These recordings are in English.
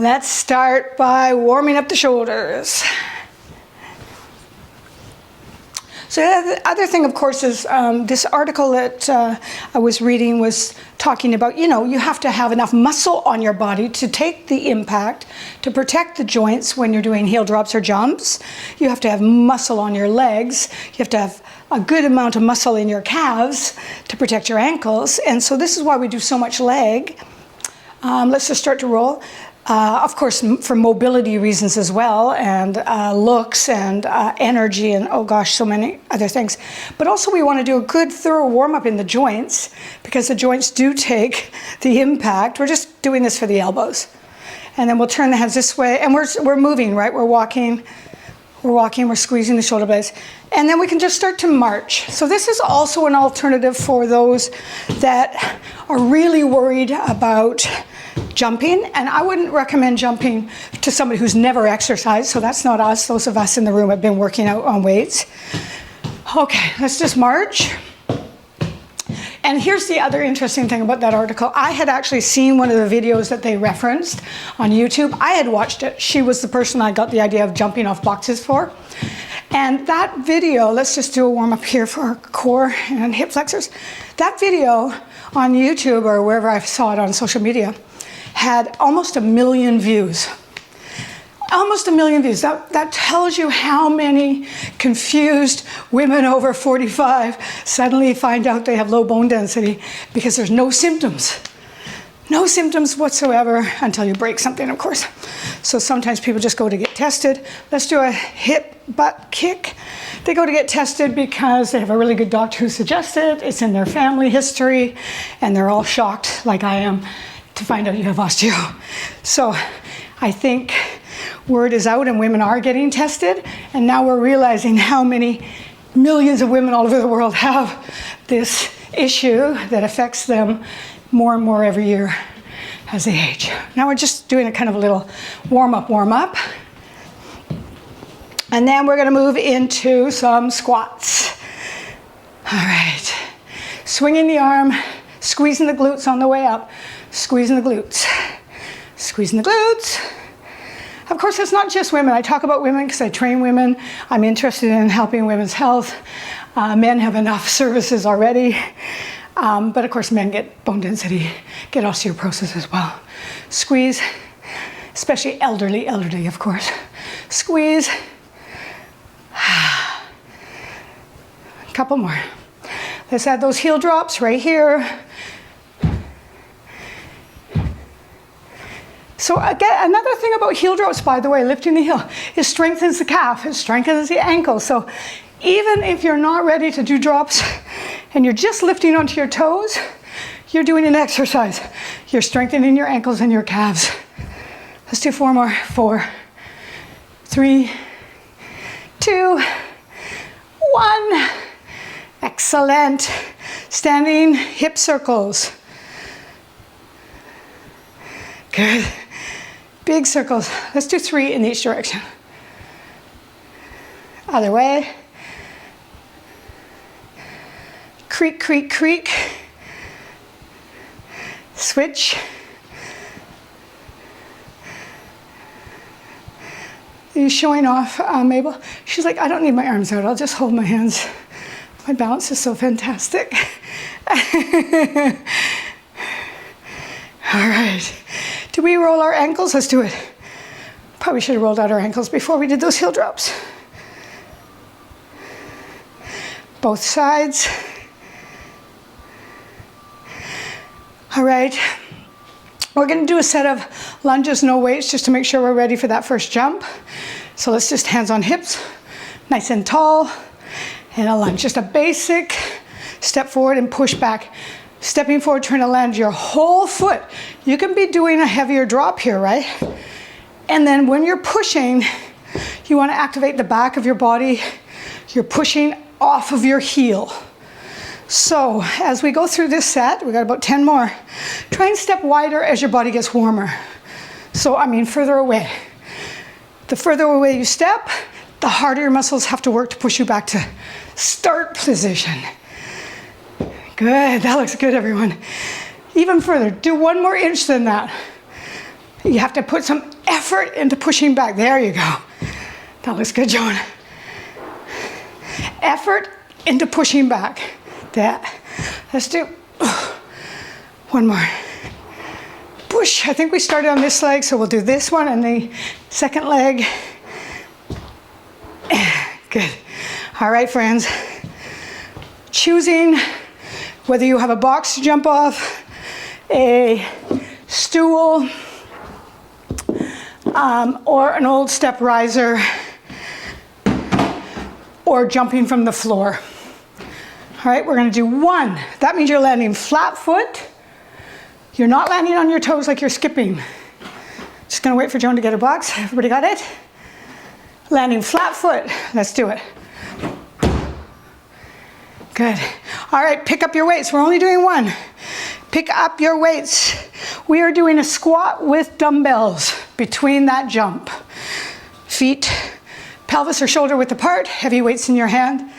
Let's start by warming up the shoulders. So the other thing, of course, is this article that I was reading was talking about, you have to have enough muscle on your body to take the impact, to protect the joints when you're doing heel drops or jumps. You have to have muscle on your legs. You have to have a good amount of muscle in your calves to protect your ankles. And so this is why we do so much leg. Let's just start to roll. Of course, for mobility reasons as well, and looks and energy and, oh gosh, so many other things. But also we want to do a good thorough warm-up in the joints, because the joints do take the impact. We're just doing this for the elbows. And then we'll turn the hands this way, and we're moving, right? We're walking, we're squeezing the shoulder blades. And then we can just start to march. So this is also an alternative for those that are really worried about jumping, and I wouldn't recommend jumping to somebody who's never exercised, so that's not us. Those of us in the room have been working out on weights. Okay, let's just march. And here's the other interesting thing about that article. I had actually seen one of the videos that they referenced on YouTube. I had watched it. She was the person I got the idea of jumping off boxes for. And that video, let's just do a warm up here for our core and hip flexors. That video on YouTube or wherever I saw it on social media had almost 1 million views. Almost 1 million views. That tells you how many confused women over 45 suddenly find out they have low bone density because there's no symptoms. No symptoms whatsoever until you break something, of course. So sometimes people just go to get tested. Let's do a hip butt kick. They go to get tested because they have a really good doctor who suggests it. It's in their family history, and they're all shocked, like I am, to find out you have osteo. So I think word is out and women are getting tested, and now we're realizing how many millions of women all over the world have this issue that affects them more and more every year as they age. Now we're just doing a kind of a little warm up. And then we're gonna move into some squats. All right, swinging the arm, squeezing the glutes on the way up, squeezing the glutes, squeezing the glutes. Of course, it's not just women. I talk about women because I train women. I'm interested in helping women's health. Men have enough services already. But of course, men get bone density, get osteoporosis as well. Squeeze, especially elderly, of course. Squeeze. A couple more. Let's add those heel drops right here. So again, another thing about heel drops, by the way, lifting the heel, it strengthens the calf, it strengthens the ankle. So even if you're not ready to do drops and you're just lifting onto your toes, you're doing an exercise. You're strengthening your ankles and your calves. Let's do 4 more. 4, 3, 2, 1. Excellent. Standing hip circles. Good. Big circles. Let's do 3 in each direction. Other way. Creak, creak, creak. Switch. Are you showing off, Mabel? She's like, I don't need my arms out. I'll just hold my hands. My balance is so fantastic. All right. Do we roll our ankles? Let's do it. Probably should have rolled out our ankles before we did those heel drops. Both sides. All right. We're going to do a set of lunges, no weights, just to make sure we're ready for that first jump. So let's just hands on hips, nice and tall, and a lunge. Just a basic step forward and push back. Stepping forward, trying to land your whole foot. You can be doing a heavier drop here, right? And then when you're pushing, you want to activate the back of your body. You're pushing off of your heel. So as we go through this set, we got about 10 more. Try and step wider as your body gets warmer. So, I mean, further away. The further away you step, the harder your muscles have to work to push you back to start position. Good, that looks good, everyone. Even further, do 1 more inch than that. You have to put some effort into pushing back. There you go. That looks good, Joan. Effort into pushing back. That. Let's do one more. Push. I think we started on this leg, so we'll do this one and the second leg. Good. All right, friends. Choosing whether you have a box to jump off, a stool, or an old step riser, or jumping from the floor. All right, we're gonna do one. That means you're landing flat foot. You're not landing on your toes like you're skipping. Just gonna wait for Joan to get her box. Everybody got it? Landing flat foot. Let's do it. Good. All right, pick up your weights. We're only doing one. Pick up your weights. We are doing a squat with dumbbells between that jump. Feet, pelvis or shoulder width apart, heavy weights in your hand.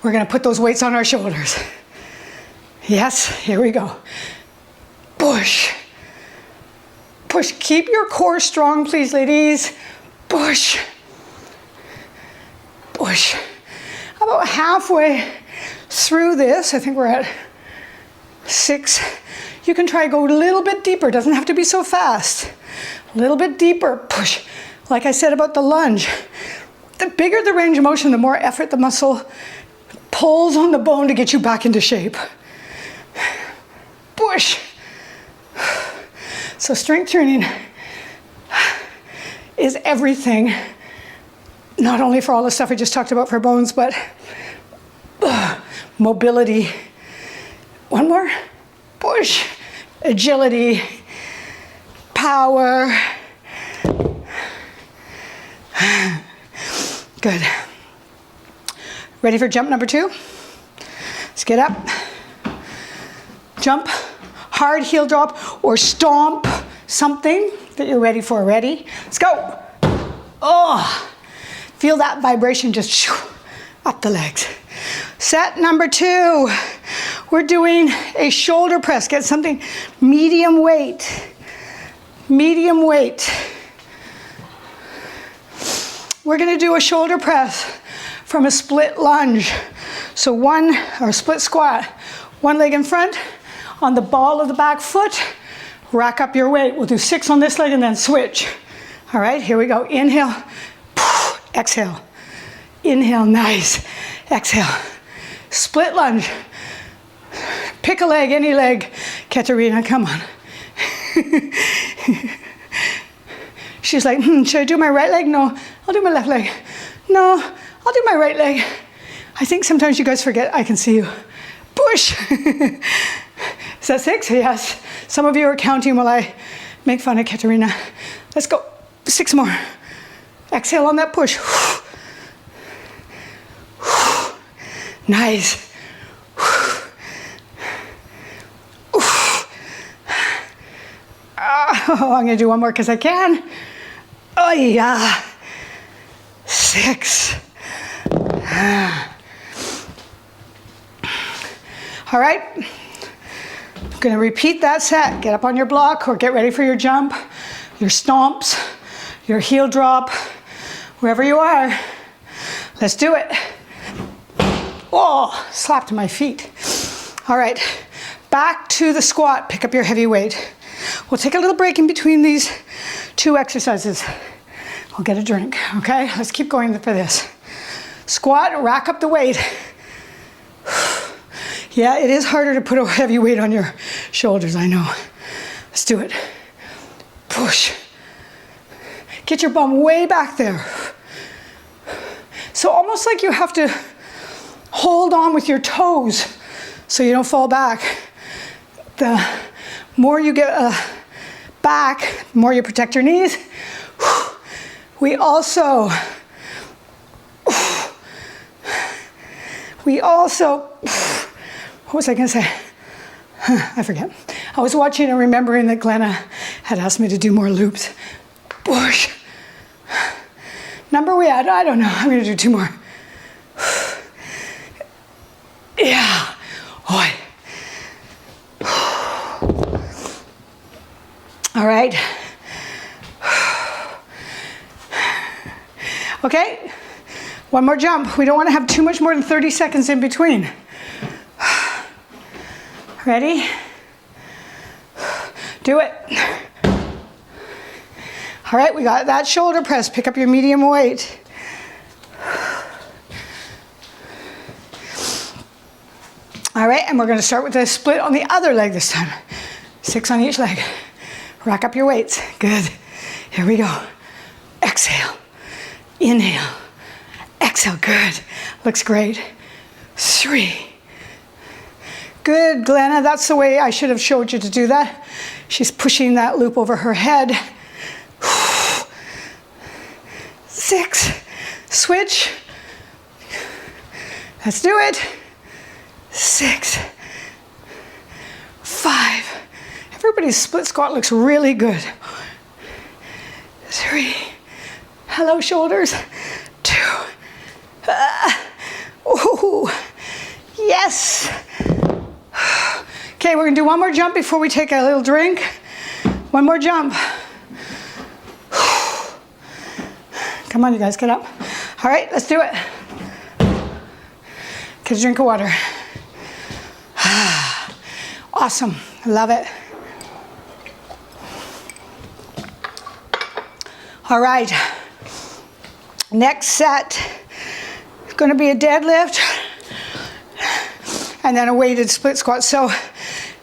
We're gonna put those weights on our shoulders. Yes, here we go. Push. Push. Keep your core strong, please, ladies. Push. Push. About halfway through this, I think we're at 6. You can try to go a little bit deeper. It doesn't have to be so fast. A little bit deeper. Push. Like I said about the lunge, the bigger the range of motion, the more effort the muscle pulls on the bone to get you back into shape. Push. So strength training is everything, not only for all the stuff I just talked about for bones, but mobility. One more. Push. Agility. Power. Good. Ready for jump number 2? Let's get up. Jump. Hard heel drop or stomp something that you're ready for. Ready? Let's go. Oh, feel that vibration just shoo, up the legs. Set number 2. We're doing a shoulder press. Get something medium weight. Medium weight. We're going to do a shoulder press from a split lunge. So split squat. One leg in front, on the ball of the back foot, rack up your weight. We'll do 6 on this leg and then switch. All right, here we go. Inhale, exhale. Inhale, nice. Exhale. Split lunge. Pick a leg, any leg. Katerina, come on. She's like, should I do my right leg? No, I'll do my left leg. No, I'll do my right leg. I think sometimes you guys forget I can see you. Push. Is that 6? Yes. Some of you are counting while I make fun of Katerina. Let's go. 6 more. Exhale on that push. Nice. Oh, I'm going to do one more because I can. Oh, yeah. 6. All right. I'm going to repeat that set. Get up on your block or get ready for your jump, your stomps, your heel drop, wherever you are. Let's do it. Oh, slapped my feet. All right. Back to the squat. Pick up your heavy weight. We'll take a little break in between these 2 exercises. I'll get a drink, okay? Let's keep going for this. Squat, rack up the weight. Yeah, it is harder to put a heavy weight on your shoulders, I know. Let's do it. Push. Get your bum way back there. So almost like you have to hold on with your toes so you don't fall back. The more you get back, the more you protect your knees. We also, what was I gonna say? I forget. I was watching and remembering that Glenna had asked me to do more loops. Push. Number we had, I don't know, I'm gonna do 2 more. Yeah. Oi. All right. Okay, one more jump. We don't want to have too much more than 30 seconds in between. Ready? Do it. All right, we got that shoulder press. Pick up your medium weight. All right, and we're going to start with a split on the other leg this time. 6 on each leg. Rack up your weights. Good. Here we go. Exhale. Inhale. Exhale. Good. Looks great. 3. Good, Glenna. That's the way I should have showed you to do that. She's pushing that loop over her head. 6. Switch. Let's do it. 6. 5. Everybody's split squat looks really good. 3. Hello, shoulders. 2. Ooh. Yes. Okay, we're gonna do one more jump before we take a little drink. One more jump. Come on, you guys, get up. All right, let's do it. Get a drink of water. Awesome, love it. All right, next set is gonna be a deadlift and then a weighted split squat. So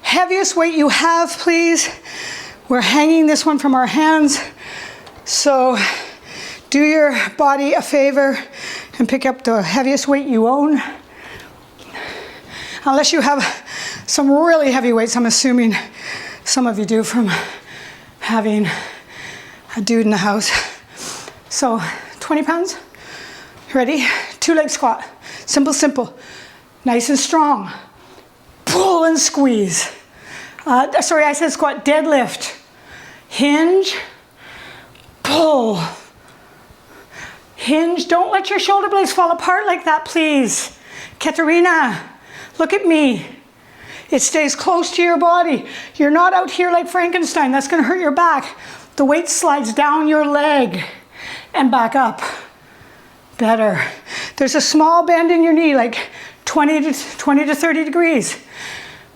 heaviest weight you have, please. We're hanging this one from our hands. So do your body a favor and pick up the heaviest weight you own. Unless you have some really heavy weights, I'm assuming some of you do from having a dude in the house. So 20 pounds, ready? 2-leg squat, simple, simple, nice and strong. Pull and squeeze. Sorry, I said squat, deadlift. Hinge, pull. Hinge, don't let your shoulder blades fall apart like that, please. Katerina, look at me. It stays close to your body. You're not out here like Frankenstein. That's gonna hurt your back. The weight slides down your leg and back up. Better. There's a small bend in your knee, like 20 to 30 degrees,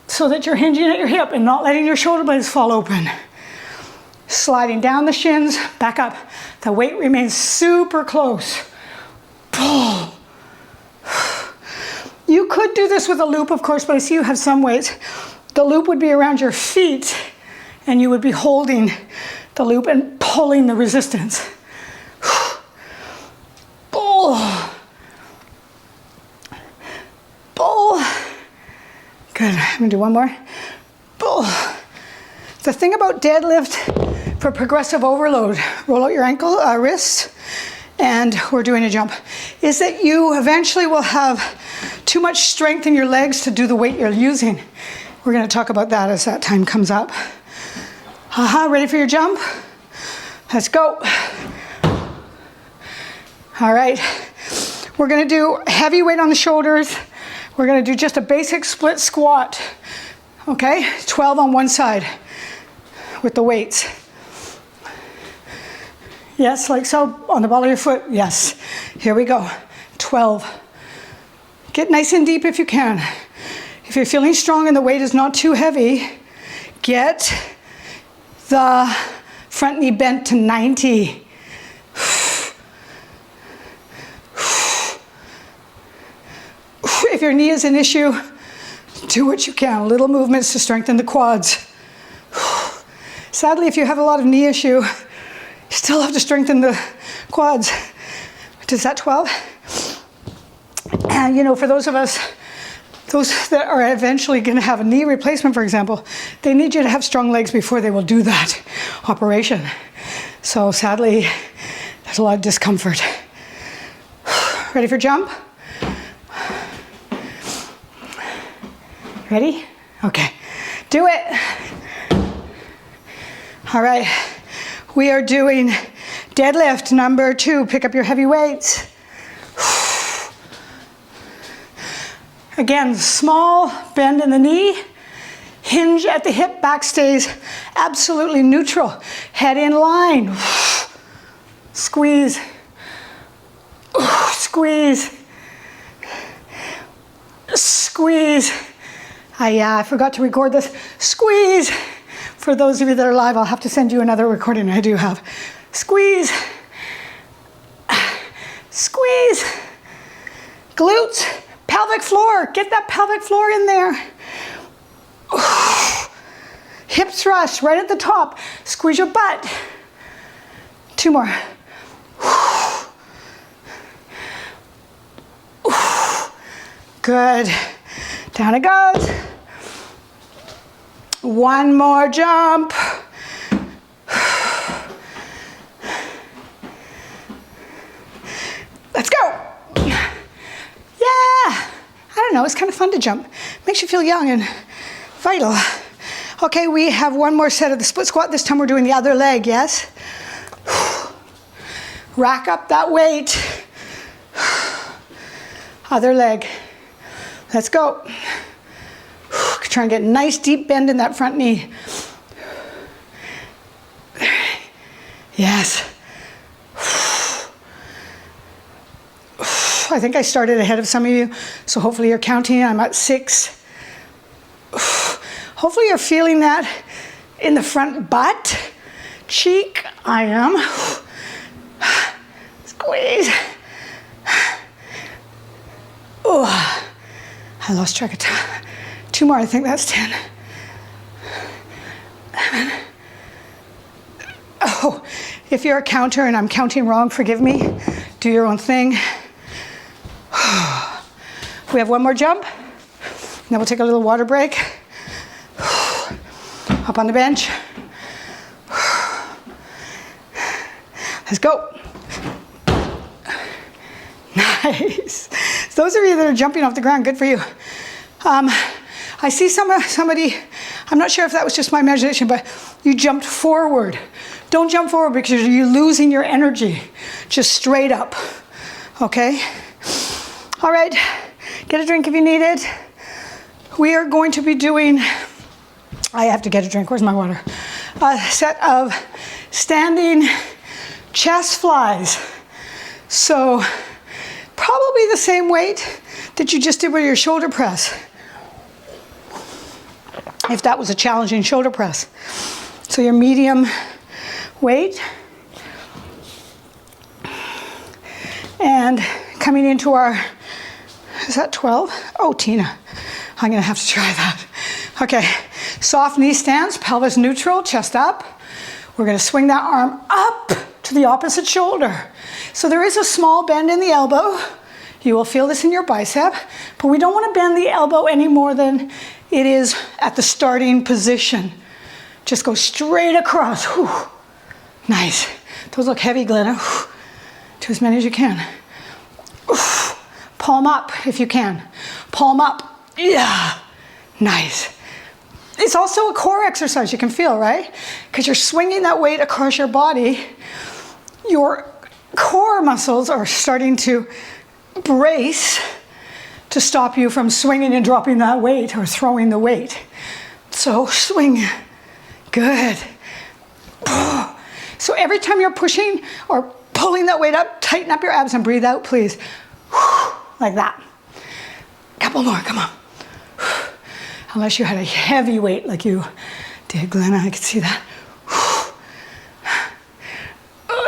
so that you're hinging at your hip and not letting your shoulder blades fall open. Sliding down the shins, back up. The weight remains super close. Pull. You could do this with a loop, of course, but I see you have some weights. The loop would be around your feet, and you would be holding the loop and pulling the resistance. Pull. Pull. Good, I'm gonna do one more. Pull. The thing about deadlift for progressive overload, roll out your ankle, wrists, and we're doing a jump, is that you eventually will have too much strength in your legs to do the weight you're using. We're gonna talk about that as that time comes up. Ready for your jump? Let's go. All right, we're gonna do heavy weight on the shoulders. We're gonna do just a basic split squat, okay? 12 on one side with the weights. Yes, like so, on the ball of your foot, yes. Here we go, 12. Get nice and deep if you can. If you're feeling strong and the weight is not too heavy, get the front knee bent to 90. If your knee is an issue, do what you can. Little movements to strengthen the quads. Sadly, if you have a lot of knee issue, you still have to strengthen the quads. Is that 12? And you know, for those of us, those that are eventually going to have a knee replacement, for example, they need you to have strong legs before they will do that operation. So sadly, there's a lot of discomfort. Ready for jump? Ready? Okay, do it. All right, we are doing deadlift number 2. Pick up your heavy weights. Again, small bend in the knee, hinge at the hip, back stays absolutely neutral. Head in line, squeeze, Squeeze. Squeeze. I forgot to record this. Squeeze. For those of you that are live, I'll have to send you another recording. I do have. Squeeze. Squeeze. Glutes. Pelvic floor. Get that pelvic floor in there. Hip thrust right at the top. Squeeze your butt. 2 more. Good. Down it goes. 1 more jump. Let's go. Yeah. I don't know, it's kind of fun to jump. Makes you feel young and vital. Okay, we have 1 more set of the split squat. This time we're doing the other leg, yes? Rack up that weight. Other leg. Let's go. Try and get a nice deep bend in that front knee. Yes. I think I started ahead of some of you, so hopefully you're counting. I'm at 6. Hopefully you're feeling that in the front butt, cheek. I am. Squeeze. Oh, I lost track of time. 2 more, I think that's 10. 11. Oh, if you're a counter and I'm counting wrong, forgive me. Do your own thing. We have 1 more jump. Then we'll take a little water break. Up on the bench. Let's go. Nice. Those of you that are jumping off the ground, good for you. I see somebody, I'm not sure if that was just my imagination, but you jumped forward. Don't jump forward because you're losing your energy. Just straight up, okay? All right, get a drink if you need it. We are going to be doing, I have to get a drink, where's my water? A set of standing chest flies. So probably the same weight that you just did with your shoulder press, if that was a challenging shoulder press. So your medium weight. And coming into our, is that 12? Oh, Tina, I'm gonna have to try that. Okay, soft knee stance, pelvis neutral, chest up. We're gonna swing that arm up to the opposite shoulder. So there is a small bend in the elbow. You will feel this in your bicep, but we don't want to bend the elbow any more than it is at the starting position. Just go straight across. Whew. Nice. Those look heavy, Glenna. Whew. Do as many as you can. Oof. Palm up if you can. Palm up. Yeah. Nice. It's also a core exercise, you can feel, right? Because you're swinging that weight across your body. Your core muscles are starting to brace to stop you from swinging and dropping that weight or throwing the weight. So swing. Good. So every time you're pushing or pulling that weight up, tighten up your abs and breathe out, please. Like that. Couple more, come on. Unless you had a heavy weight like you did, Glenna, I could see that.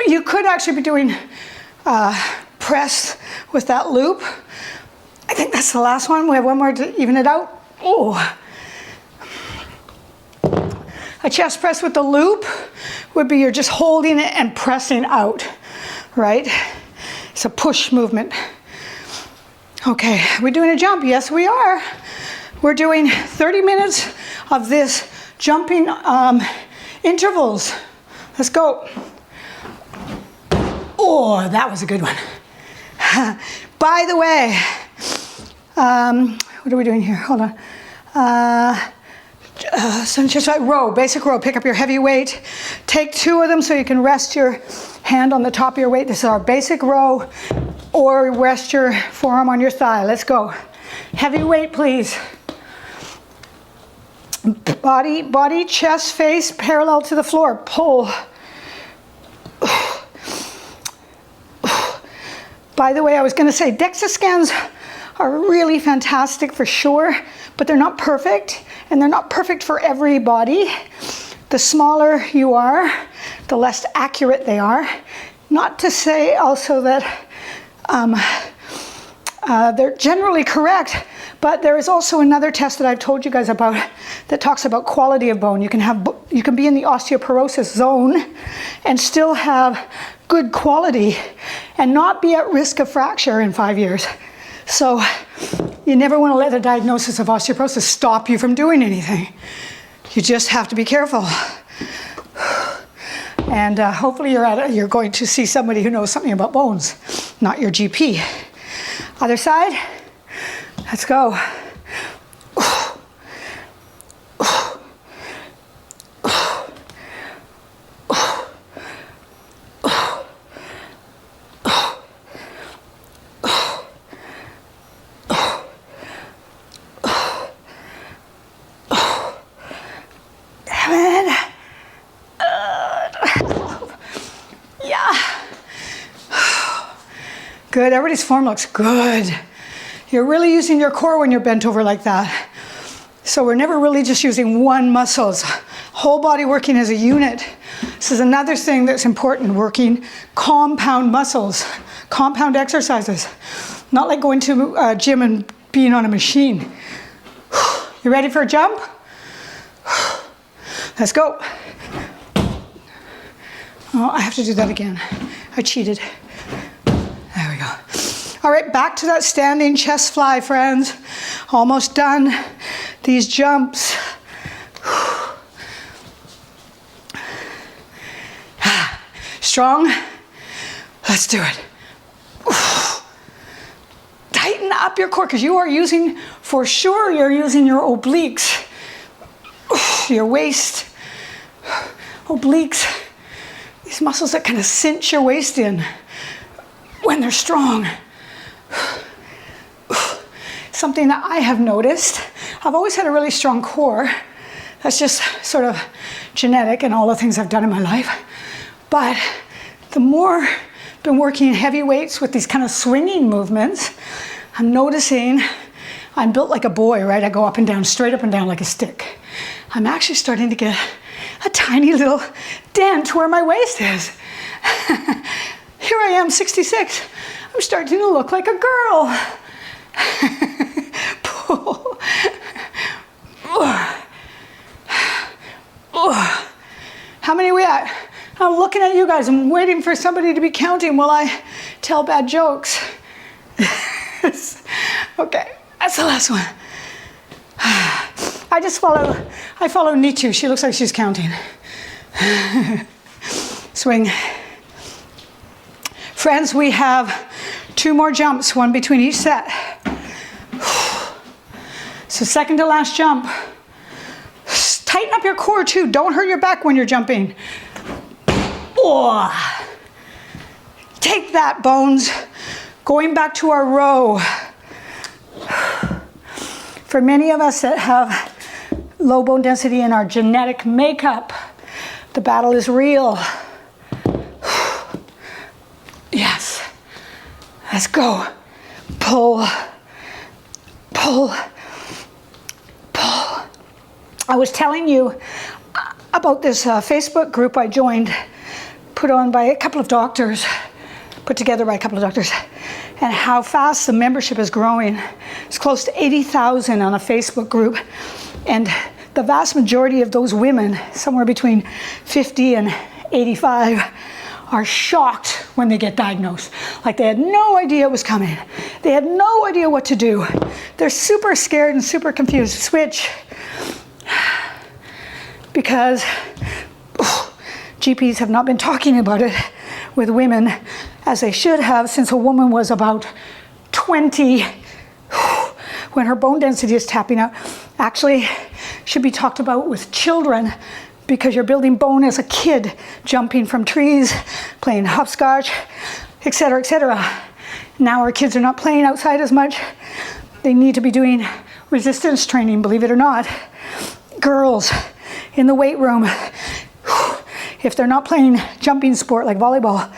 You could actually be doing press with that loop. I think that's the last one. We have 1 more to even it out. Oh. A chest press with the loop would be you're just holding it and pressing out, right? It's a push movement. Okay, are we doing a jump? Yes, we are. We're doing 30 minutes of this jumping intervals. Let's go. Oh, that was a good one. By the way, what are we doing here? Hold on. So just like row, basic row. Pick up your heavy weight. Take 2 of them so you can rest your hand on the top of your weight. This is our basic row, or rest your forearm on your thigh. Let's go. Heavy weight, please. Body, chest, face, parallel to the floor. Pull. By the way, I was going to say DEXA scans are really fantastic for sure, but they're not perfect, and they're not perfect for everybody. The smaller you are, the less accurate they are. Not to say also that they're generally correct, but there is also another test that I've told you guys about that talks about quality of bone. You can be in the osteoporosis zone and still have good quality and not be at risk of fracture in 5 years. So you never want to let a diagnosis of osteoporosis stop you from doing anything. You just have to be careful. And hopefully you're going to see somebody who knows something about bones, not your GP. Other side, let's go. Good, everybody's form looks good. You're really using your core when you're bent over like that. So we're never really just using one muscle. Whole body working as a unit. This is another thing that's important, working compound muscles, compound exercises. Not like going to a gym and being on a machine. You ready for a jump? Let's go. Oh, I have to do that again. I cheated. There we go. All right, back to that standing chest fly, friends. Almost done. These jumps. Strong? Let's do it. Tighten up your core, because you are using, for sure, you're using your obliques, your waist, obliques, these muscles that kind of cinch your waist in when they're strong. Something that I have noticed, I've always had a really strong core. That's just sort of genetic and all the things I've done in my life. But the more I've been working heavy weights with these kind of swinging movements, I'm noticing I'm built like a boy, right? I go up and down, straight up and down like a stick. I'm actually starting to get a tiny little dent where my waist is. Here I am, 66. I'm starting to look like a girl. Pull. How many are we at? I'm looking at you guys. I'm waiting for somebody to be counting while I tell bad jokes. Okay, that's the last one. I follow Nitu. She looks like she's counting. Swing. Friends, we have 2 more jumps, one between each set. So second to last jump. Tighten up your core too. Don't hurt your back when you're jumping. Oh. Take that, bones. Going back to our row. For many of us that have low bone density in our genetic makeup, the battle is real. Yes. Let's go. Pull. Pull. Pull. I was telling you about this Facebook group I joined, put on by a couple of doctors, put together by a couple of doctors, and how fast the membership is growing. It's close to 80,000 on a Facebook group, and the vast majority of those women, somewhere between 50 and 85, are shocked when they get diagnosed. Like they had no idea it was coming. They had no idea what to do. They're super scared and super confused. Switch. Because GPs have not been talking about it with women as they should have since a woman was about 20 when her bone density is tapping out. Actually, should be talked about with children, because you're building bone as a kid, jumping from trees, playing hopscotch, etc., etc. Now our kids are not playing outside as much. They need to be doing resistance training, believe it or not. Girls in the weight room, if they're not playing jumping sport like volleyball,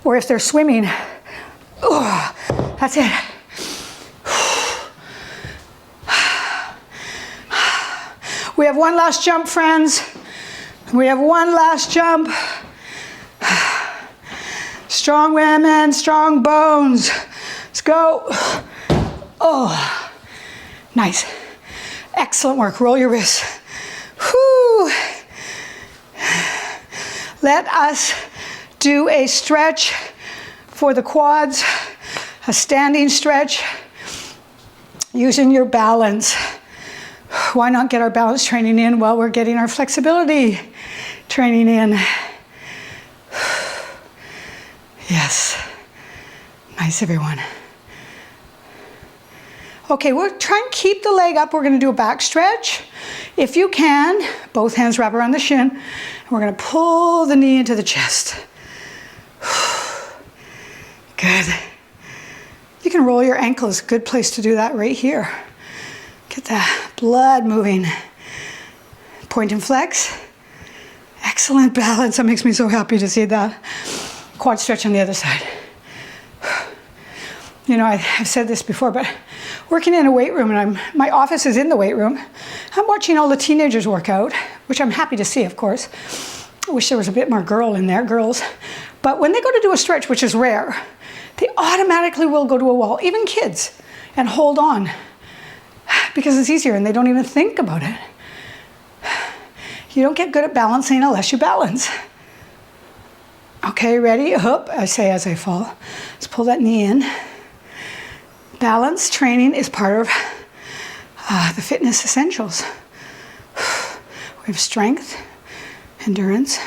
or if they're swimming, That's it. We have one last jump, friends. We have one last jump. Strong women, strong bones. Let's go. Oh, nice. Excellent work. Roll your wrists. Whoo. Let us do a stretch for the quads, a standing stretch using your balance. Why not get our balance training in while we're getting our flexibility training in? Yes. Nice, everyone. Okay, we'll try and keep the leg up. We're going to do a back stretch. If you can, both hands wrap around the shin. And we're going to pull the knee into the chest. Good. You can roll your ankles. Good place to do that right here. Get the blood moving. Point and flex. Excellent balance. That makes me so happy to see that. Quad stretch on the other side. You know, I've said this before, but working in a weight room, and my office is in the weight room, I'm watching all the teenagers work out, which I'm happy to see, of course. I wish there was a bit more girl in there, girls. But when they go to do a stretch, which is rare, they automatically will go to a wall, even kids, and hold on because it's easier and they don't even think about it. You don't get good at balancing unless you balance. Okay, ready? Up, I say as I fall. Let's pull that knee in. Balance training is part of the fitness essentials. We have strength, endurance,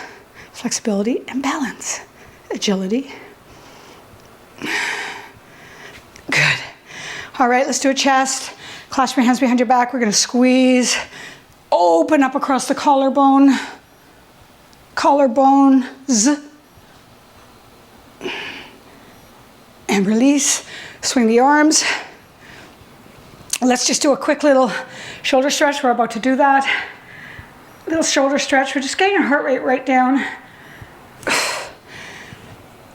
flexibility, and balance. Agility. Good. All right, let's do a chest. Clasp your hands behind your back. We're going to squeeze. Open up across the collarbone. Collarbones. And release. Swing the arms. Let's just do a quick little shoulder stretch. We're about to do that. Little shoulder stretch. We're just getting our heart rate right down.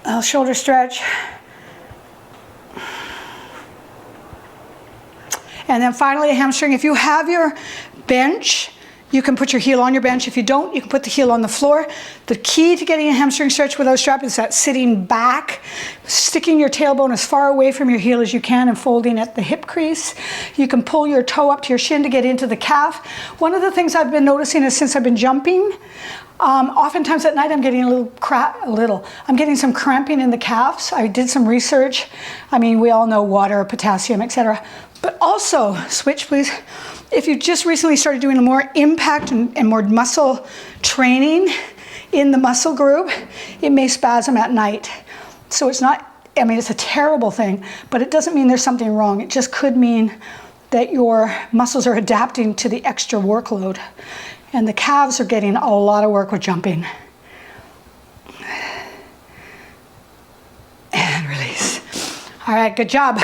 A little shoulder stretch. And then finally a hamstring. If you have your bench, you can put your heel on your bench. If you don't, you can put the heel on the floor. The key to getting a hamstring stretch without a strap is that sitting back, sticking your tailbone as far away from your heel as you can and folding at the hip crease. You can pull your toe up to your shin to get into the calf. One of the things I've been noticing is since I've been jumping, oftentimes at night I'm getting I'm getting some cramping in the calves. I did some research. I mean, we all know water, potassium, etc. But also, switch please. If you just recently started doing more impact and more muscle training in the muscle group, it may spasm at night. So it's not, I mean, it's a terrible thing, but it doesn't mean there's something wrong. It just could mean that your muscles are adapting to the extra workload. And the calves are getting a lot of work with jumping. And release. All right, good job.